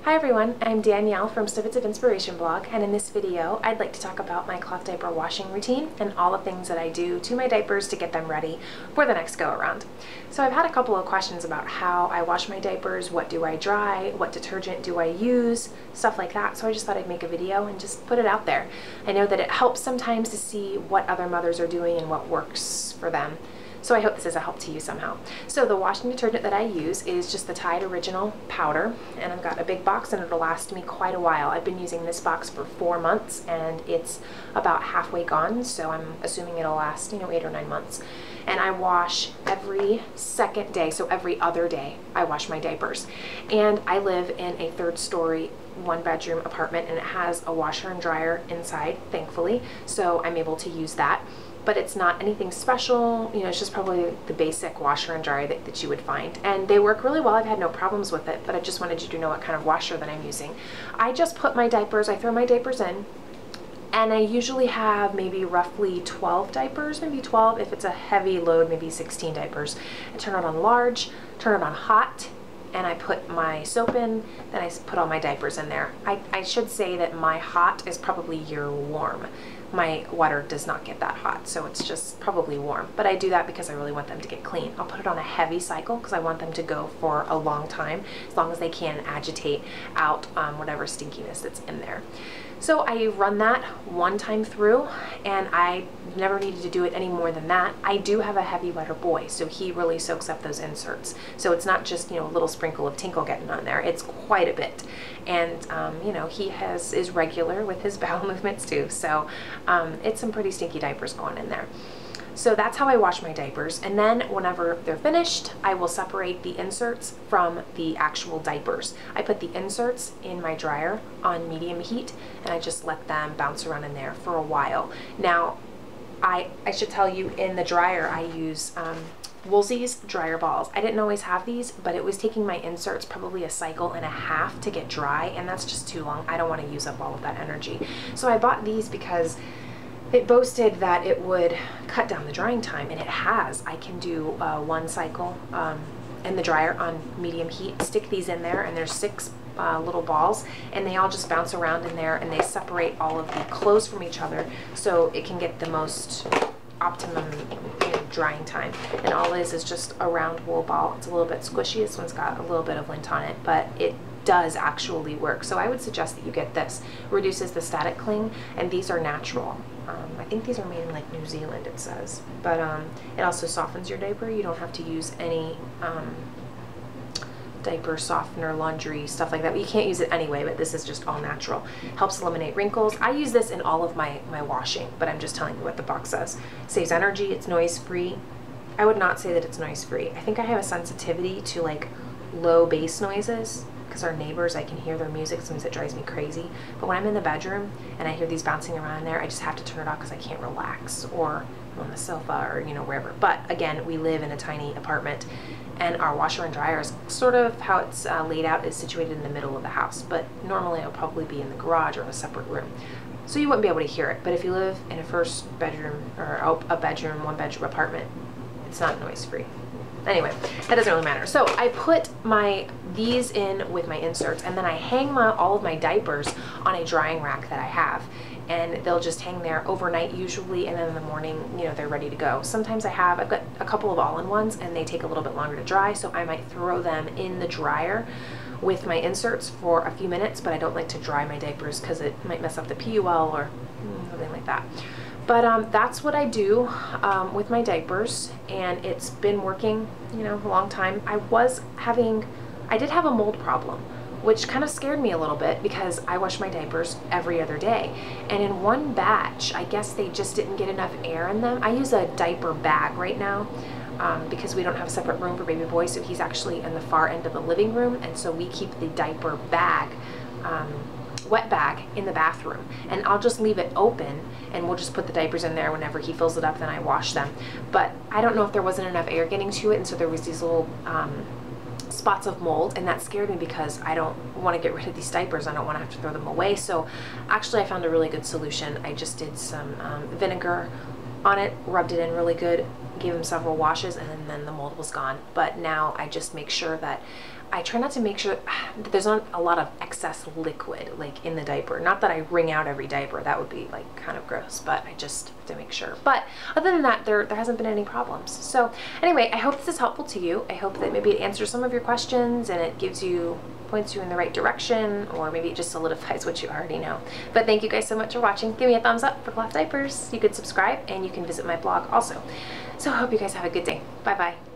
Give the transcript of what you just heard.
Hi everyone, I'm Danielle from Snippets of Inspiration blog, and in this video I'd like to talk about my cloth diaper washing routine and all the things that I do to my diapers to get them ready for the next go around. So I've had a couple of questions about how I wash my diapers, what do I dry, what detergent do I use, stuff like that, so I just thought I'd make a video and just put it out there. I know that it helps sometimes to see what other mothers are doing and what works for them. So I hope this is a help to you somehow. So the washing detergent that I use is just the Tide Original powder, and I've got a big box and it'll last me quite a while. I've been using this box for 4 months and it's about halfway gone, so I'm assuming it'll last, 8 or 9 months. And I wash every second day, so every other day I wash my diapers. And I live in a 3rd story 1-bedroom apartment, and it has a washer and dryer inside, thankfully, so I'm able to use that. But it's not anything special, it's just probably the basic washer and dryer that you would find. And they work really well. I've had no problems with it, but I just wanted you to know what kind of washer that I'm using. I just put my diapers, I throw my diapers in, and I usually have maybe roughly 12 diapers, maybe 12. If it's a heavy load, maybe 16 diapers. I turn it on large, turn it on hot, and I put my soap in, then I put all my diapers in there. I should say that my hot is probably your warm. My water does not get that hot, so it's just probably warm. But I do that because I really want them to get clean. I'll put it on a heavy cycle because I want them to go for a long time, as long as they can agitate out whatever stinkiness that's in there. So I run that 1 time through, and I never needed to do it any more than that. I do have a heavy wetter boy, so he really soaks up those inserts. So it's not just, a little sprinkle of tinkle getting on there. It's quite a bit. And, he is regular with his bowel movements too. So it's some pretty stinky diapers going in there. So that's how I wash my diapers, and then whenever they're finished, I will separate the inserts from the actual diapers. I put the inserts in my dryer on medium heat, and I just let them bounce around in there for a while. Now, I should tell you, in the dryer I use Woolsey's dryer balls. I didn't always have these, but it was taking my inserts probably a cycle and a half to get dry, and that's just too long. I don't want to use up all of that energy. So I bought these because it boasted that it would cut down the drying time, and it has. I can do 1 cycle in the dryer on medium heat, stick these in there, and there's 6 little balls, and they all just bounce around in there, and they separate all of the clothes from each other so it can get the most optimum drying time. And all it is just a round wool ball. It's a little bit squishy. This one's got a little bit of lint on it, but it does actually work. So I would suggest that you get this. Reduces the static cling, and these are natural. I think these are made in like New Zealand, it says, but it also softens your diaper. You don't have to use any diaper softener, laundry, stuff like that. You can't use it anyway, but this is just all natural. Helps eliminate wrinkles. I use this in all of my washing, but I'm just telling you what the box says. Saves energy, it's noise free. I would not say that it's noise free. I think I have a sensitivity to like low bass noises, because our neighbors, I can hear their music, sometimes it drives me crazy. But when I'm in the bedroom and I hear these bouncing around there, I just have to turn it off because I can't relax, or I'm on the sofa, or wherever. But again, we live in a tiny apartment, and our washer and dryer is sort of how it's laid out, is situated in the middle of the house, but normally it'll probably be in the garage or a separate room. So you wouldn't be able to hear it. But if you live in a 1st bedroom or a bedroom, 1-bedroom apartment, it's not noise free. Anyway, that doesn't really matter. So I put these in with my inserts, and then I hang all of my diapers on a drying rack that I have, and they'll just hang there overnight usually, and then in the morning, they're ready to go. Sometimes I've got a couple of all-in-ones, and they take a little bit longer to dry, so I might throw them in the dryer with my inserts for a few minutes, but I don't like to dry my diapers because it might mess up the PUL or something like that. But that's what I do with my diapers, and it's been working, a long time. I did have a mold problem, which kind of scared me a little bit because I wash my diapers every other day. And in one batch, I guess they just didn't get enough air in them. I use a diaper bag right now because we don't have a separate room for baby boy, so he's actually in the far end of the living room, and so we keep the diaper bag, wet bag, in the bathroom, and I'll just leave it open, and we'll just put the diapers in there. Whenever he fills it up, then I wash them. But I don't know if there wasn't enough air getting to it, and so there was these little spots of mold, and that scared me because I don't want to get rid of these diapers. I don't want to have to throw them away. So actually I found a really good solution. I just did some vinegar on it, rubbed it in really good, gave them several washes, and then the mold was gone. But now I just make sure that I try not to make sure that there's not a lot of excess liquid like in the diaper. Not that I wring out every diaper, that would be like kind of gross, but I just have to make sure. But other than that, there hasn't been any problems. So anyway, I hope this is helpful to you. I hope that maybe it answers some of your questions and it points you in the right direction, or maybe it just solidifies what you already know. But thank you guys so much for watching. Give me a thumbs up for Cloth Diapers. You could subscribe and you can visit my blog also. So I hope you guys have a good day. Bye bye.